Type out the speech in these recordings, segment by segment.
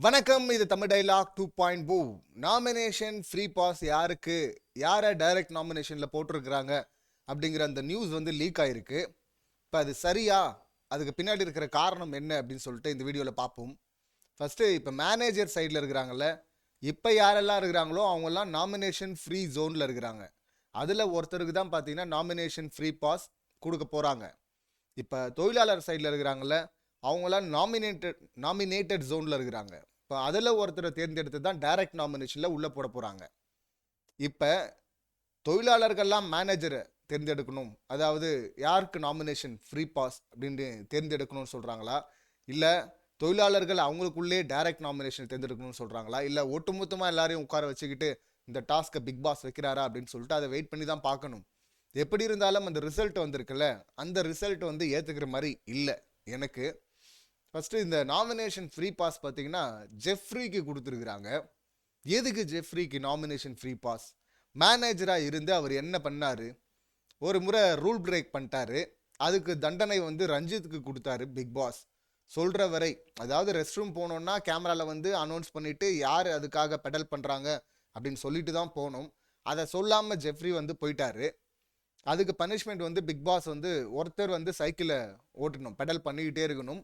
வணக்கம். இது தமிழ் டைலாக் 2.0. நாமினேஷன் ஃப்ரீ பாஸ் யாருக்கு, யாரை டைரக்ட் நாமினேஷனில் போட்டிருக்கிறாங்க அப்படிங்கிற அந்த நியூஸ் வந்து லீக் ஆயிருக்கு. இப்போ அது சரியா, அதுக்கு பின்னாடி இருக்கிற காரணம் என்ன அப்படின்னு சொல்லிட்டு இந்த வீடியோவில் பார்ப்போம். ஃபஸ்ட்டு இப்போ மேனேஜர் சைடில் இருக்கிறாங்கல்ல, இப்போ யாரெல்லாம் இருக்கிறாங்களோ அவங்கெல்லாம் நாமினேஷன் ஃப்ரீ ஜோனில் இருக்கிறாங்க. அதில் ஒருத்தருக்கு தான் பார்த்தீங்கன்னா நாமினேஷன் ஃப்ரீ பாஸ் கொடுக்க போகிறாங்க. இப்போ தொழிலாளர் சைடில் இருக்கிறாங்கல்ல, அவங்களாம் நாமினேட்டட் ஜோனில் இருக்கிறாங்க. இப்போ அதில் ஒருத்தரை தேர்ந்தெடுத்து தான் டைரக்ட் நாமினேஷனில் உள்ளே போட போகிறாங்க. இப்போ தொழிலாளர்கள்லாம் மேனேஜரை தேர்ந்தெடுக்கணும், அதாவது யாருக்கு நாமினேஷன் ஃப்ரீ பாஸ் அப்படின்னு தேர்ந்தெடுக்கணும்னு சொல்கிறாங்களா, இல்லை தொழிலாளர்கள் அவங்களுக்குள்ளே டைரக்ட் நாமினேஷன் தேர்ந்தெடுக்கணும்னு சொல்கிறாங்களா, இல்லை ஒட்டுமொத்தமாக எல்லாரையும் உட்கார வச்சுக்கிட்டு இந்த டாஸ்க்கை பிக் பாஸ் வைக்கிறாரா அப்படின்னு சொல்லிட்டு அதை வெயிட் பண்ணி தான் பார்க்கணும். எப்படி இருந்தாலும் அந்த ரிசல்ட் வந்திருக்குல்ல, அந்த ரிசல்ட் வந்து ஏற்றுக்கிற மாதிரி இல்லை எனக்கு. ஃபஸ்ட்டு இந்த நாமினேஷன் ஃப்ரீ பாஸ் பார்த்தீங்கன்னா ஜெஃப்ரிக்கு கொடுத்துருக்குறாங்க. எதுக்கு ஜெஃப்ரிக்கு நாமினேஷன் ஃப்ரீ பாஸ்? மேனேஜராக இருந்து அவர் என்ன பண்ணார்? ஒரு முறை ரூல் பிரேக் பண்ணிட்டாரு. அதுக்கு தண்டனை வந்து ரஞ்சித்துக்கு கொடுத்தாரு பிக் பாஸ். சொல்கிற வரை, அதாவது ரெஸ்ட் ரூம் போனோன்னா கேமராவில் வந்து அனௌன்ஸ் பண்ணிவிட்டு யார் அதுக்காக பெடல் பண்ணுறாங்க அப்படின்னு சொல்லிட்டு தான் போகணும். அதை சொல்லாமல் ஜெஃப்ரி வந்து போயிட்டாரு. அதுக்கு பனிஷ்மெண்ட் வந்து பிக் பாஸ் வந்து ஒருத்தர் வந்து சைக்கிளை ஓட்டணும், பெடல் பண்ணிக்கிட்டே இருக்கணும்,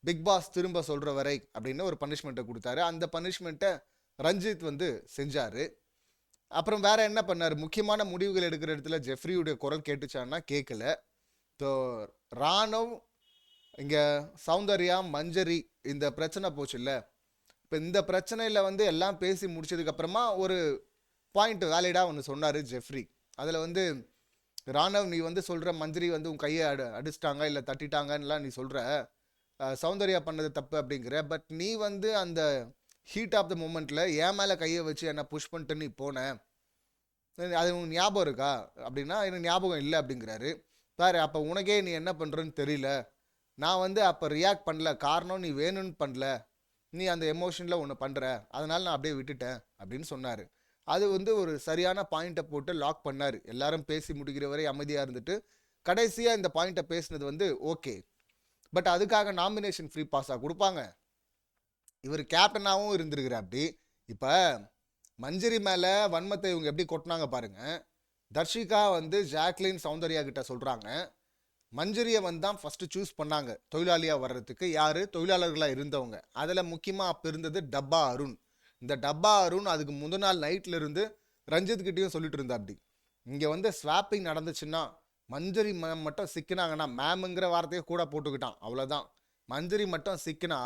பிக் பாஸ் திரும்ப சொல்கிற வரை அப்படின்னு ஒரு பனிஷ்மெண்ட்டை கொடுத்தாரு. அந்த பனிஷ்மெண்ட்டை ரஞ்சித் வந்து செஞ்சார். அப்புறம் வேற என்ன பண்ணார்? முக்கியமான முடிவுகள் எடுக்கிற இடத்துல ஜெஃப்ரியுடைய குரல் கேட்டுச்சான்னா கேட்கல. ஸோ ராணவ், இங்கே சௌந்தர்யா, மஞ்சரி இந்த பிரச்சனை போச்சு இல்லை. இப்போ இந்த பிரச்சனையில் வந்து எல்லாம் பேசி முடிச்சதுக்கப்புறமா ஒரு பாயிண்ட் வேலிடாக ஒன்று சொன்னார் ஜெஃப்ரி. அதில் வந்து ராணவ், நீ வந்து சொல்கிற மஞ்சரி வந்து உன் கையை அடிச்சிட்டாங்க இல்லை தட்டிட்டாங்கன்னெலாம் நீ சொல்கிற, சௌந்தர்யா பண்ணது தப்பு அப்படிங்கிற, பட் நீ வந்து அந்த ஹீட் ஆஃப் த மூமெண்ட்டில் என் மேலே கையை வச்சு என்னை புஷ் பண்ணிட்டு நீ போனேன், அது உனக்கு ஞாபகம் இருக்கா அப்படின்னா எனக்கு ஞாபகம் இல்லை அப்படிங்கிறாரு. பாரு, அப்போ உனக்கே நீ என்ன பண்ணுறன்னு தெரியல, நான் வந்து அப்போ ரியாக்ட் பண்ணல, காரணம் நீ வேணும்னு பண்ணல, நீ அந்த எமோஷனில் ஒன்று பண்ணுற, அதனால் நான் அப்படியே விட்டுட்டேன் அப்படின்னு சொன்னார். அது வந்து ஒரு சரியான பாயிண்ட்டை போட்டு லாக் பண்ணார். எல்லாரும் பேசி முடிக்கிற வரை அமைதியாக இருந்துட்டு கடைசியாக இந்த பாயிண்ட்டை பேசினது வந்து ஓகே. பட் அதுக்காக நாமினேஷன் ஃப்ரீ பாஸாக கொடுப்பாங்க? இவர் கேப்டனாகவும் இருந்திருக்கிற அப்படி. இப்போ மஞ்சரி மேலே வன்மத்தை இவங்க எப்படி கொட்டினாங்க பாருங்க. தர்ஷிகா வந்து ஜாக்லின், சௌந்தர்யா கிட்ட சொல்கிறாங்க, மஞ்சரியை வந்து தான் ஃபஸ்ட்டு சூஸ் பண்ணாங்க தொழிலாளியாக வர்றதுக்கு. யார்? தொழிலாளர்களாக இருந்தவங்க. அதில் முக்கியமாக அப்போ இருந்தது டப்பா அருண். இந்த டப்பா அருண் அதுக்கு முந்தின நாள் நைட்டில் இருந்து ரஞ்சித் கிட்டேயும் சொல்லிட்டு இருந்தா அப்படி, இங்கே வந்து ஸ்வாப்பிங் நடந்துச்சுன்னா மஞ்சரி மேம் மட்டும் சிக்கினாங்கன்னா, மேமுங்கிற வார்த்தையை கூட போட்டுக்கிட்டான், அவ்வளோதான். மஞ்சரி மட்டும் சிக்கினா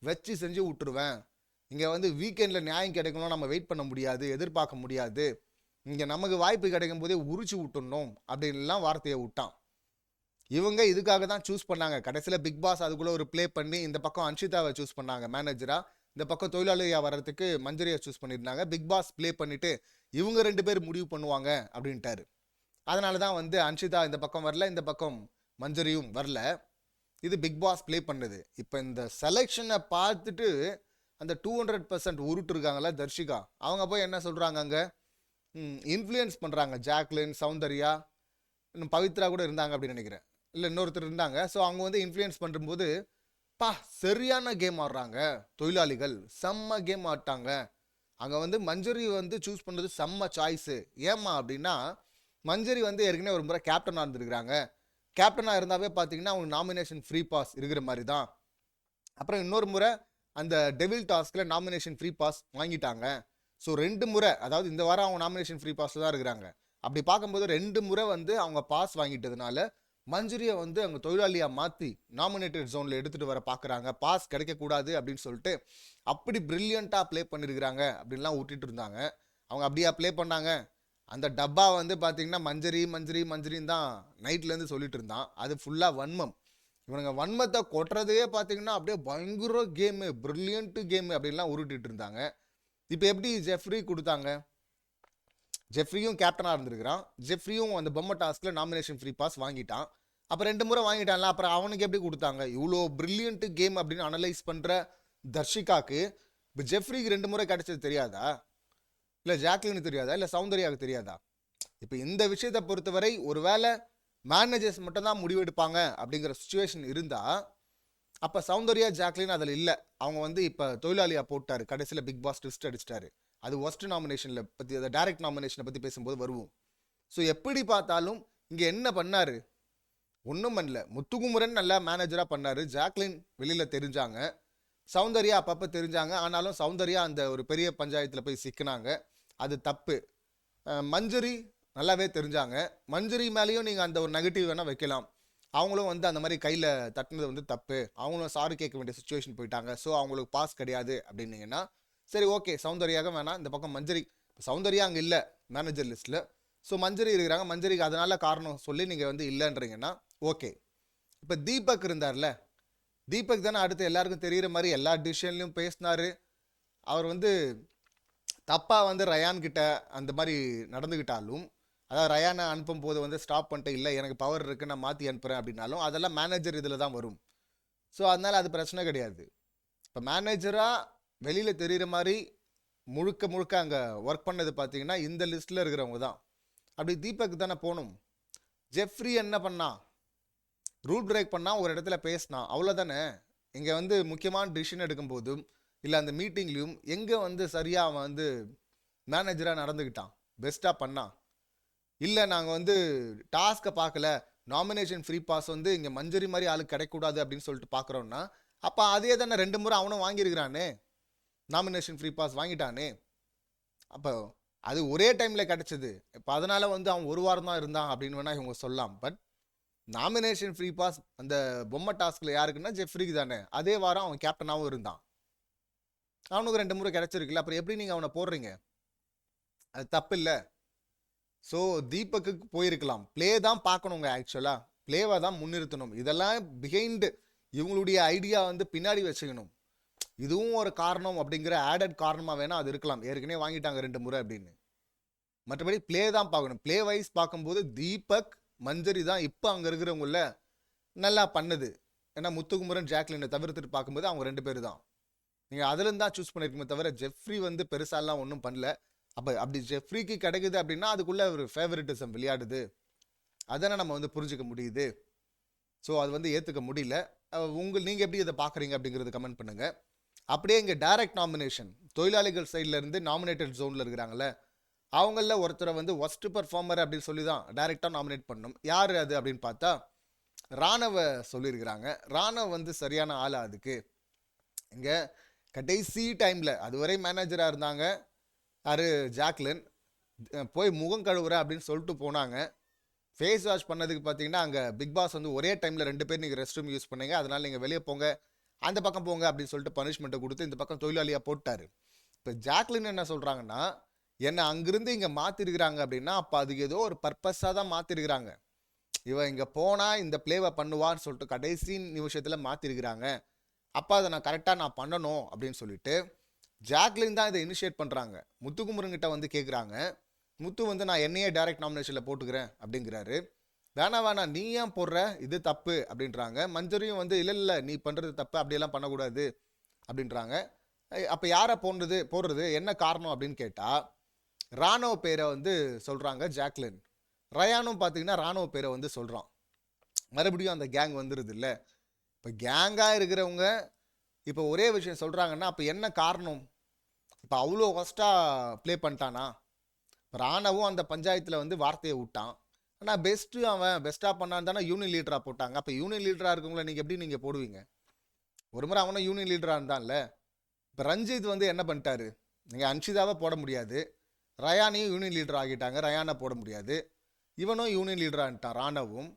வச்சு செஞ்சு விட்டுருவேன். இங்கே வந்து வீக்கெண்டில் நியாயம் கிடைக்கணும், நம்ம வெயிட் பண்ண முடியாது, எதிர்பார்க்க முடியாது, இங்கே நமக்கு வாய்ப்பு கிடைக்கும் போதே உரிச்சு விட்டுடணும் அப்படின்லாம் வார்த்தையை விட்டான். இவங்க இதுக்காக தான் சூஸ் பண்ணாங்க. கடைசியில் பிக் பாஸ் அதுக்குள்ளே ஒரு ப்ளே பண்ணி இந்த பக்கம் அன்ஷிதாவை சூஸ் பண்ணாங்க மேனேஜராக, இந்த பக்கம் தொழிலாளியாக வர்றதுக்கு மஞ்சரியை சூஸ் பண்ணியிருந்தாங்க. பிக் பாஸ் ப்ளே பண்ணிவிட்டு இவங்க 2 பேர் முடிவு பண்ணுவாங்க அப்படின்ட்டாரு. அதனால தான் வந்து அன்ஷிதா இந்த பக்கம் வரல, இந்த பக்கம் மஞ்சரியும் வரல. இது பிக் பாஸ் ப்ளே பண்ணுது. இப்போ இந்த செலெக்ஷனை பார்த்துட்டு அந்த 200% உருட்டுருக்காங்கள தர்ஷிகா, அவங்க போய் என்ன சொல்கிறாங்க, அங்கே இன்ஃப்ளூயன்ஸ் பண்ணுறாங்க. ஜாக்லின், சௌந்தர்யா, இன்னும் பவித்ரா கூட இருந்தாங்க அப்படின்னு நினைக்கிறேன், இல்லை இன்னொருத்தர் இருந்தாங்க. ஸோ அவங்க வந்து இன்ஃப்ளூயன்ஸ் பண்ணும்போது சரியான கேம் ஆடுறாங்க தொழிலாளிகள், செம்ம கேம் ஆட்டாங்க. அங்கே வந்து மஞ்சரி வந்து சூஸ் பண்ணுறது செம்ம சாய்ஸு. ஏமா அப்படின்னா, மஞ்சரி வந்து ஏற்கனவே ஒரு முறை கேப்டனாக இருந்திருக்கிறாங்க. கேப்டனாக இருந்தாவே பார்த்தீங்கன்னா அவங்க நாமினேஷன் ஃப்ரீ பாஸ் இருக்கிற மாதிரி தான். அப்புறம் இன்னொரு முறை அந்த டெவில் டாஸ்கில் நாமினேஷன் ஃப்ரீ பாஸ் வாங்கிட்டாங்க. ஸோ 2 முறை, அதாவது இந்த வாரம் அவங்க நாமினேஷன் ஃப்ரீ பாஸில் தான் இருக்கிறாங்க. அப்படி பார்க்கும்போது 2 முறை வந்து அவங்க பாஸ் வாங்கிட்டதுனால மஞ்சரியை வந்து அவங்க தொழிலாளியாக மாற்றி நாமினேட்டட் ஜோனில் எடுத்துகிட்டு வர பார்க்குறாங்க, பாஸ் கிடைக்கக்கூடாது அப்படின்னு சொல்லிட்டு. அப்படி ப்ரில்லியண்ட்டாக ப்ளே பண்ணியிருக்கிறாங்க அப்படின்லாம் விட்டுட்டு இருந்தாங்க. அவங்க அப்படியா ப்ளே பண்ணாங்க? அந்த டப்பா வந்து பார்த்தீங்கன்னா மஞ்சரி மஞ்சரி மஞ்சரின்னு தான் நைட்லேருந்து சொல்லிட்டு இருந்தான். அது ஃபுல்லாக வன்மம். இவனுங்க வன்மத்தை கொட்டுறதே பார்த்தீங்கன்னா அப்படியே பயங்கர கேமு, ப்ரில்லியண்ட்டு கேமு அப்படின்லாம் உருட்டிட்டு இருந்தாங்க. இப்போ எப்படி ஜெஃப்ரி கொடுத்தாங்க? ஜெஃப்ரியும் கேப்டனாக இருந்திருக்கிறான். ஜெஃப்ரியும் அந்த பொம்மை டாஸ்கில் நாமினேஷன் ஃப்ரீ பாஸ் வாங்கிட்டான். அப்போ 2 முறை வாங்கிட்டான்ல, அப்புறம் அவனுக்கு எப்படி கொடுத்தாங்க? இவ்வளோ ப்ரில்லியண்ட்டு கேம் அப்படின்னு அனலைஸ் பண்ணுற தர்ஷிகாக்கு இப்போ ஜெஃப்ரிக்கு 2 முறை கிடைச்சது தெரியாதா? இல்லை ஜாக்லினுக்கு தெரியாதா? இல்லை சௌந்தர்யாவுக்கு தெரியாதா? இப்போ இந்த விஷயத்தை பொறுத்தவரை ஒருவேளை மேனேஜர்ஸ் மட்டும் தான் முடிவெடுப்பாங்க அப்படிங்கிற சுச்சுவேஷன் இருந்தால் அப்போ சௌந்தர்யா ஜாக்லின் அதில் இல்லை. அவங்க வந்து இப்போ தொழிலாளியாக போட்டார். கடைசியில் பிக் பாஸ் ட்விஸ்ட் அடிச்சிட்டாரு. அது ஒஸ்ட் நாமினேஷனில் பற்றி, அதை டைரக்ட் நாமினேஷனை பற்றி பேசும்போது வருவோம். ஸோ எப்படி பார்த்தாலும் இங்கே என்ன பண்ணார்? ஒன்றும் பண்ணல. முத்துக்குமரன் நல்லா மேனேஜராக பண்ணார். ஜாக்லின் வெளியில் தெரிஞ்சாங்க, சௌந்தர்யா அப்பப்போ தெரிஞ்சாங்க. ஆனாலும் சௌந்தர்யா அந்த ஒரு பெரிய பஞ்சாயத்தில் போய் சிக்கினாங்க. அது தப்பு. மஞ்சரி நல்லாவே தெரிஞ்சாங்க. மஞ்சரி மேலேயும் நீங்கள் அந்த ஒரு நெகட்டிவ் வேணால் வைக்கலாம். அவங்களும் வந்து அந்த மாதிரி கையில் தட்டுனது வந்து தப்பு. அவங்களும் சாரி கேட்க வேண்டிய சுச்சுவேஷன் போயிட்டாங்க. ஸோ அவங்களுக்கு பாஸ் கிடையாது அப்படின்னீங்கன்னா சரி, ஓகே. சௌந்தர்யாக வேணாம். இந்த பக்கம் மஞ்சரி, சௌந்தர்யா அங்கே இல்லை மேனேஜர் லிஸ்ட்டில். ஸோ மஞ்சரி இருக்கிறாங்க. மஞ்சரிக்கு அதனால காரணம் சொல்லி நீங்கள் வந்து இல்லைன்றீங்கன்னா ஓகே. இப்போ தீபக் இருந்தார்ல, தீபக் தானே அடுத்து எல்லாருக்கும் தெரிகிற மாதிரி எல்லா டிசிஷன்லையும் பேசினார். அவர் வந்து தப்பாக வந்து ரயான் கிட்ட அந்த மாதிரி நடந்துக்கிட்டாலும், அதாவது ரயானை அனுப்பும் போது வந்து ஸ்டாப் பண்ணிட்டு இல்லை எனக்கு பவர் இருக்குது நான் மாற்றி அனுப்புகிறேன் அப்படின்னாலும் அதெல்லாம் மேனேஜர் இதில் தான் வரும். ஸோ அதனால் அது பிரச்சனை கிடையாது. இப்போ மேனேஜராக வெளியில் தெரிகிற மாதிரி முழுக்க முழுக்க அங்கே ஒர்க் பண்ணது பார்த்தீங்கன்னா இந்த லிஸ்ட்டில் இருக்கிறவங்க தான். அப்படி தீபக் தானே போகணும். ஜெஃப்ரி என்ன பண்ணா? ரூல் பிரேக் பண்ணால் ஒரு இடத்துல பேசினான், அவ்வளோதானே. இங்கே வந்து முக்கியமான டிசிஷன் எடுக்கும்போதும் இல்லை அந்த மீட்டிங்லேயும் எங்கே வந்து சரியாக அவன் வந்து மேனேஜராக நடந்துக்கிட்டான், பெஸ்ட்டாக பண்ணான். இல்லை நாங்கள் வந்து டாஸ்க்கை பார்க்கல, நாமினேஷன் ஃப்ரீ பாஸ் வந்து இங்கே மஞ்சரி மாதிரி ஆளுக்கு கிடைக்கூடாது அப்படின்னு சொல்லிட்டு பார்க்குறோன்னா அப்போ அதே தானே 2 முறை அவனும் வாங்கியிருக்கிறானே, நாமினேஷன் ஃப்ரீ பாஸ் வாங்கிட்டானே. அப்போ அது ஒரே டைமில் கிடச்சிது. இப்போ அதனால் வந்து அவன் ஒரு வாரம் தான் இருந்தான் அப்படின்னு வேணால் இவங்க சொல்லலாம். பட் நாமினேஷன் ஃப்ரீ பாஸ் அந்த பொம்மை டாஸ்கில் யாருக்குன்னா ஜெஃப்ரிக்கு தானே. அதே வாரம் அவன் கேப்டனாகவும் இருந்தான். அவனுக்கு 2 முறை கிடச்சிருக்குல்ல. அப்புறம் எப்படி நீங்கள் அவனை போடுறீங்க? அது தப்பு இல்லை. ஸோ தீபக்கு போயிருக்கலாம். ப்ளே தான் பார்க்கணுங்க. ஆக்சுவலாக ப்ளேவை தான் முன்னிறுத்தணும். இதெல்லாம் பிஹைண்டு இவங்களுடைய ஐடியா வந்து பின்னாடி வச்சுக்கணும். இதுவும் ஒரு காரணம் அப்படிங்கிற ஆடட் காரணமாக வேணால் அது இருக்கலாம். ஏற்கனவே வாங்கிட்டாங்க 2 முறை அப்படின்னு. மற்றபடி ப்ளே தான் பார்க்கணும். ப்ளே வைஸ் பார்க்கும்போது தீபக் மஞ்சரி தான் இப்போ அங்கே இருக்கிறவங்கள நல்லா பண்ணுது. ஏன்னா முத்துக்குமரன் ஜாக்லினை தவிர்த்துட்டு பார்க்கும்போது அவங்க 2 பேர் தான். நீங்கள் அதுலேருந்து தான் சூஸ் பண்ணியிருக்குமே தவிர ஜெஃப்ரி வந்து பெருசாலாம் ஒன்றும் பண்ணல. அப்போ அப்படி ஜெஃப்ரிக்கு கிடைக்குது அப்படின்னா அதுக்குள்ளே ஒரு ஃபேவரட்டிசம் விளையாடுது. அதனை நம்ம வந்து புரிஞ்சிக்க முடியுது. ஸோ அது வந்து ஏற்றுக்க முடியல. நீங்கள் எப்படி இதை பார்க்குறீங்க அப்படிங்கிறது கமெண்ட் பண்ணுங்கள். அப்படியே இங்கே டைரக்ட் நாமினேஷன் தொழிலாளிகள் சைட்லேருந்து நாமினேட்டட் ஜோனில் இருக்கிறாங்களே அவங்களில் ஒருத்தரை வந்து ஒஸ்ட் பர்ஃபார்மர் அப்படின்னு சொல்லி தான் டைரெக்டாக நாமினேட் பண்ணணும். யார் அது அப்படின்னு பார்த்தா ராணவ சொல்லியிருக்கிறாங்க. ராணவ் வந்து சரியான ஆளா அதுக்கு? இங்கே கடைசி டைமில் அதுவரை மேனேஜராக இருந்தாங்க யார், ஜாக்லின். போய் முகம் கழுவுற அப்படின்னு சொல்லிட்டு போனாங்க. ஃபேஸ் வாஷ் பண்ணதுக்கு பார்த்தீங்கன்னா அங்கே பிக் பாஸ் வந்து ஒரே டைமில் 2 பேர் நீங்கள் ரெஸ்ட் ரூம் யூஸ் பண்ணீங்க, அதனால் நீங்கள் வெளியே போங்க, அந்த பக்கம் போங்க அப்படின்னு சொல்லிட்டு பனிஷ்மெண்ட்டை கொடுத்து இந்த பக்கம் தொழிலாளியாக போட்டார். இப்போ ஜாக்லின் என்ன சொல்கிறாங்கன்னா, என்னை அங்கிருந்து இங்கே மாற்றிருக்கிறாங்க அப்படின்னா அப்போ அதுக்கு ஏதோ ஒரு பர்பஸாக தான் மாற்றிருக்கிறாங்க. இவன் இங்கே போனால் இந்த ப்ளேவை பண்ணுவான்னு சொல்லிட்டு கடைசி நிமிஷத்தில் மாற்றிருக்கிறாங்க. அப்போ அதை நான் கரெக்டாக பண்ணணும் அப்படின்னு சொல்லிட்டு ஜாக்லின் தான் இதை இனிஷியேட் பண்ணுறாங்க. முத்துக்குமரன்கிட்ட வந்து கேட்குறாங்க. முத்து வந்து நான் என்னையே டைரக்ட் நாமினேஷனில் போட்டுக்கிறேன் அப்படிங்கிறாரு. வேணாம் நீ ஏன் போடுற, இது தப்பு அப்படின்றாங்க. மஞ்சரியும் வந்து இல்லை நீ பண்ணுறது தப்பு, அப்படியெல்லாம் பண்ணக்கூடாது அப்படின்றாங்க. அப்போ யாரை போடுறது என்ன காரணம் அப்படின்னு கேட்டால் ராணுவ பேரை வந்து சொல்கிறாங்க ஜாக்லின். ரயானும் பார்த்தீங்கன்னா ராணுவ பேரை வந்து சொல்கிறான். மறுபடியும் அந்த கேங் வந்துடுது இல்லை. இப்போ கேங்காக இருக்கிறவங்க இப்போ ஒரே விஷயம் சொல்கிறாங்கன்னா அப்போ என்ன காரணம்? இப்போ அவ்வளோ ஃபஸ்ட்டாக ப்ளே பண்ணிட்டானா? ராணவும் அந்த பஞ்சாயத்தில் வந்து வார்த்தையை விட்டான். ஆனால் அவன் பெஸ்ட்டாக பண்ணான் தானே யூனியன் லீடராக போட்டாங்க. அப்போ யூனியன் லீடராக இருக்கவங்கள நீங்கள் எப்படி நீங்கள் போடுவீங்க? ஒரு முறை அவனும் யூனியன் லீடராக இருந்தான்ல. இப்போ ரஞ்சித் வந்து என்ன பண்ணிட்டாரு, நீங்கள் அன்ஷிதாவை போட முடியாது, ரயானையும் யூனியன் லீடர் ஆகிட்டாங்க, ரயானை போட முடியாது, இவனும் யூனியன் லீடராகிட்டான் ராணவும்.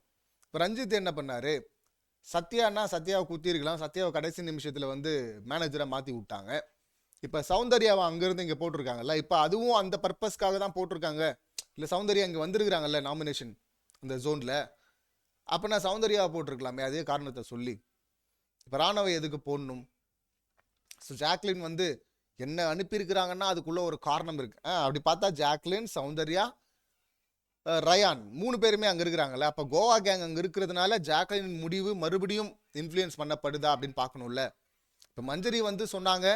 இப்போ ரஞ்சித் என்ன பண்ணார், சத்யாவை குத்திருக்கலாம், சத்யாவை கடைசி நிமிஷத்தில் வந்து மேனேஜரை மாற்றி விட்டாங்க. இப்போ சௌந்தர்யாவை அங்கேருந்து இங்கே போட்டிருக்காங்கல்ல, இப்போ அதுவும் அந்த பர்பஸ்க்காக தான் போட்டிருக்காங்க. இல்லை சௌந்தர்யா இங்கே வந்துருக்குறாங்கல்ல நாமினேஷன் அந்த ஜோனில், அப்போ நான் சௌந்தர்யாவை போட்டிருக்கலாமே அதே காரணத்தை சொல்லி. இப்போ ராணவை எதுக்கு போடணும்? ஸோ ஜாக்லின் வந்து என்ன அனுப்பியிருக்கிறாங்கன்னா அதுக்குள்ளே ஒரு காரணம் இருக்குது. அப்படி பார்த்தா ஜாக்லின், சௌந்தர்யா, ரயான் 3 பேருமே அங்கே இருக்கிறாங்கல்ல. அப்போ கோவா கேங் அங்கே இருக்கிறதுனால ஜாக்லின் முடிவு மறுபடியும் இன்ஃப்ளூயன்ஸ் பண்ணப்படுதா அப்படின்னு பார்க்கணும்ல. இப்போ மஞ்சரி வந்து சொன்னாங்க,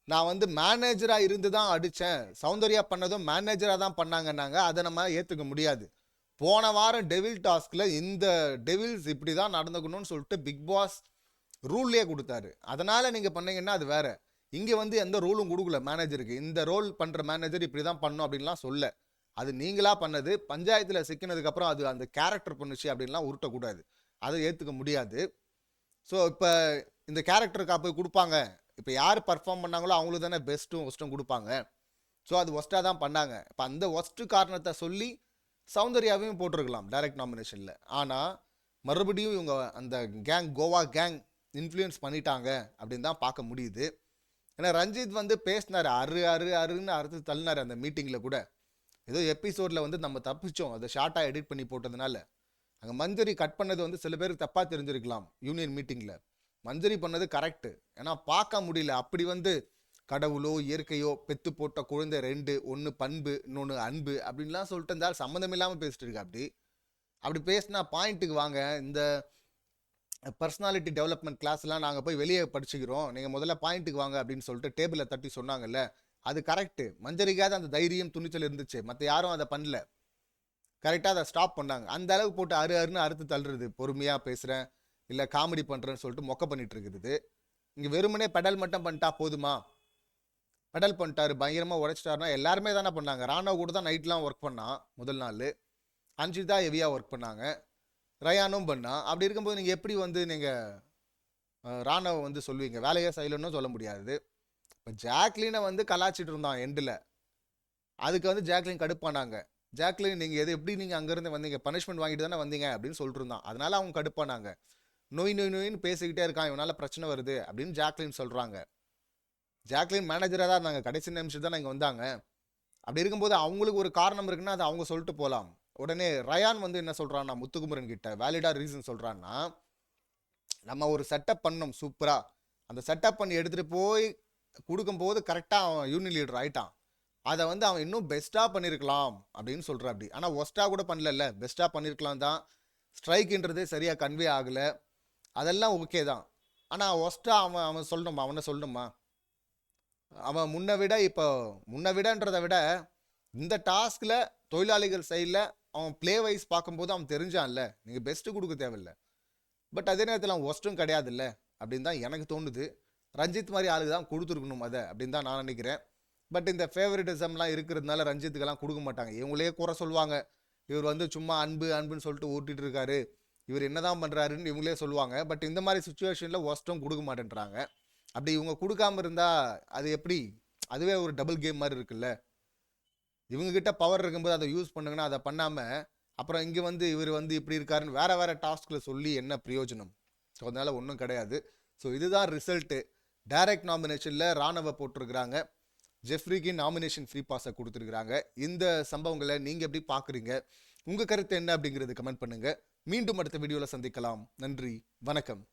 நான் வந்து மேனேஜராக இருந்து தான் அடித்தேன், சௌந்தர்யா பண்ணதும் மேனேஜராக தான் பண்ணாங்கன்னாங்க. அதை நம்ம ஏற்றுக்க முடியாது. போன வாரம் டெவில் டாஸ்கில் இந்த டெவில்ஸ் இப்படி தான் நடந்துக்கணும்னு சொல்லிட்டு பிக் பாஸ் ரூல்லையே கொடுத்தாரு. அதனால் நீங்கள் பண்ணீங்கன்னா அது வேற. இங்கே வந்து எந்த ரூலும் கொடுக்கல மேனேஜருக்கு. இந்த ரோல் பண்ணுற மேனேஜர் இப்படி தான் பண்ணும் அப்படின்லாம் சொல்ல. அது நீங்களா பண்ணது. பஞ்சாயத்தில் சிக்கினதுக்கப்புறம் அது அந்த கேரக்டர் பண்ணுச்சு அப்படின்லாம் உருட்டக்கூடாது. அதை ஏற்றுக்க முடியாது. ஸோ இப்போ இந்த கேரக்டருக்கா போய் கொடுப்பாங்க. இப்போ யார் பர்ஃபார்ம் பண்ணாங்களோ அவங்களுக்கு தானே பெஸ்ட்டும் ஒஸ்ட்டும் கொடுப்பாங்க. ஸோ அது ஒஸ்ட்டாக தான் பண்ணாங்க. இப்போ அந்த ஒஸ்ட்டு காரணத்தை சொல்லி சௌந்தர்யாவையும் போட்டிருக்கலாம் டைரக்ட் நாமினேஷனில். ஆனால் மறுபடியும் இவங்க அந்த கேங் கோவா கேங் இன்ஃப்ளூயன்ஸ் பண்ணிட்டாங்க அப்படின்னு தான் பார்க்க முடியுது. ஏன்னா ரஞ்சித் வந்து பேசினார், அருன்னு அறுத்து தள்ளினார் அந்த மீட்டிங்கில் கூட. ஏதோ எபிசோடில் வந்து நம்ம தப்பிச்சோம், அதை ஷார்ட்டாக எடிட் பண்ணி போட்டதுனால. அங்கே மஞ்சரி கட் பண்ணது வந்து சில பேருக்கு தப்பாக தெரிஞ்சிருக்கலாம் யூனியன் மீட்டிங்கில். மஞ்சரி பண்ணது கரெக்டு. ஏன்னா பார்க்க முடியல. அப்படி வந்து கடவுளோ இயற்கையோ பெத்து போட்ட குழந்தை 2, ஒன்று பண்பு இன்னொன்று அன்பு அப்படின்லாம் சொல்லிட்டு இருந்தால் சம்மந்தம் இல்லாமல் பேசிட்டு இருக்கா. அப்படி பேசினா பாயிண்ட்டுக்கு வாங்க. இந்த பர்சனாலிட்டி டெவலப்மெண்ட் கிளாஸ்லாம் நாங்கள் போய் வெளியே படிச்சுக்கிறோம், நீங்கள் முதல்ல பாயிண்ட்டுக்கு வாங்க அப்படின்னு சொல்லிட்டு டேபிளில் தட்டி சொன்னாங்கல்ல, அது கரெக்டு. மஞ்சரிக்காவது அந்த தைரியம் துணிச்சல் இருந்துச்சு, மற்ற யாரும் அதை பண்ணல. கரெக்டாக அதை ஸ்டாப் பண்ணாங்க. அந்த அளவுக்கு போட்டு அருன்னு அறுத்து தள்ளுறது, பொறுமையாக பேசுகிறேன் இல்லை காமெடி பண்ணுறேன்னு சொல்லிட்டு மொக்க பண்ணிட்டு இருக்குது. இங்கே வெறுமனே பெடல் மட்டும் பண்ணிட்டா போதுமா? பெடல் பண்ணிட்டாரு, பயங்கரமாக உடைச்சிட்டாருனா எல்லாருமே தானே பண்ணாங்க. ராணவ் கூட தான் நைட்லாம் ஒர்க் பண்ணான் முதல் நாள். அஞ்சிதா ஹெவியாக ஒர்க் பண்ணாங்க, ரயானும் பண்ணா. அப்படி இருக்கும்போது நீங்கள் எப்படி வந்து நீங்கள் ராணவ் வந்து சொல்லுவீங்க? வேலையே செய்யலன்னு சொல்ல முடியாது. இப்போ ஜாக்லினை வந்து கலாச்சிட்டு இருந்தான் எண்டில். அதுக்கு வந்து ஜாக்லின் கடுப்பானாங்க. ஜாக்லின் நீங்கள் எப்படி நீங்கள் அங்கேருந்து வந்தீங்க, பனிஷ்மெண்ட் வாங்கிட்டு தானே வந்தீங்க அப்படின்னு சொல்லிட்டு இருந்தான். அதனால அவங்க கடுப்பானாங்க. நோயின்னு பேசிக்கிட்டே இருக்கான், இவனால் பிரச்சனை வருது அப்படின்னு ஜாக்லின் சொல்கிறாங்க. ஜாக்லின் மேனேஜராக தான் இருந்தாங்க, கடைசி நிமிஷம் தான் இங்கே வந்தாங்க. அப்படி இருக்கும்போது அவங்களுக்கு ஒரு காரணம் இருக்குன்னா அதை அவங்க சொல்லிட்டு போகலாம். உடனே ரயான் வந்து என்ன சொல்கிறான்னா முத்துக்குமரன் கிட்ட வேலிடாக ரீசன் சொல்கிறான்னா, நம்ம ஒரு செட்டப் பண்ணோம் சூப்பராக, அந்த செட்டப் பண்ணி எடுத்துகிட்டு போய் கொடுக்கும்போது கரெக்டாக அவன் யூனியன் லீடர் ஆகிட்டான். அதை வந்து அவன் இன்னும் பெஸ்ட்டாக பண்ணியிருக்கலாம் அப்படின்னு சொல்கிறான். அப்படி ஆனால் ஒஸ்ட்டாக கூட பண்ணல, பெஸ்ட்டாக பண்ணியிருக்கலாம் தான். ஸ்ட்ரைக்குன்றதே சரியாக கன்வே ஆகலை, அதெல்லாம் ஓகே தான். ஆனால் ஒஸ்ட்டாக அவன் சொல்லணுமா? அவன் முன்ன விடன்றதை விட இந்த டாஸ்கில் தொழிலாளிகள் சைடில் அவன் பிளே வைஸ் பார்க்கும்போது அவன் தெரிஞ்சான்ல, நீங்கள் பெஸ்ட்டு கொடுக்க தேவையில்லை. பட் அதே நேரத்தில் அவன் ஒஸ்ட்டும் கிடையாதுல்ல அப்படின்னு தான் எனக்கு தோணுது. ரஞ்சித் மாதிரி ஆளுக்கு தான் கொடுத்துருக்கணும் அதை அப்படின்னு தான் நான் நினைக்கிறேன். பட் இந்த ஃபேவரட்டிசம்லாம் இருக்கிறதுனால ரஞ்சித்துக்கெல்லாம் கொடுக்க மாட்டாங்க. இவங்களே குறை சொல்லுவாங்க, இவர் வந்து சும்மா அன்புன்னு சொல்லிட்டு ஓட்டிகிட்டு இருக்காரு, இவர் என்ன தான் பண்ணுறாருன்னு இவங்களே சொல்லுவாங்க. பட் இந்த மாதிரி சுச்சுவேஷனில் ஒஸ்ட்டும் கொடுக்க மாட்டேன்றாங்க. அப்படி இவங்க கொடுக்காம இருந்தால் அது எப்படி? அதுவே ஒரு டபுள் கேம் மாதிரி இருக்குல்ல. இவங்ககிட்ட பவர் இருக்கும்போது அதை யூஸ் பண்ணுங்கன்னா அதை பண்ணாமல் அப்புறம் இங்கே வந்து இவர் வந்து இப்படி இருக்காருன்னு வேறு டாஸ்கில் சொல்லி என்ன பிரயோஜனம்? ஸோ அதனால் ஒன்றும் கிடையாது. ஸோ இதுதான் ரிசல்ட்டு. டைரக்ட் நாமினேஷனில் ராணவை போட்டிருக்கிறாங்க, ஜெஃப்ரிக்கு நாமினேஷன் ஃப்ரீ பாஸை கொடுத்துருக்குறாங்க. இந்த சம்பவங்களை நீங்கள் எப்படி பார்க்குறீங்க? உங்கள் கருத்து என்ன அப்படிங்கிறது கமெண்ட் பண்ணுங்கள். மீண்டும் அடுத்த வீடியோவில் சந்திக்கலாம். நன்றி, வணக்கம்.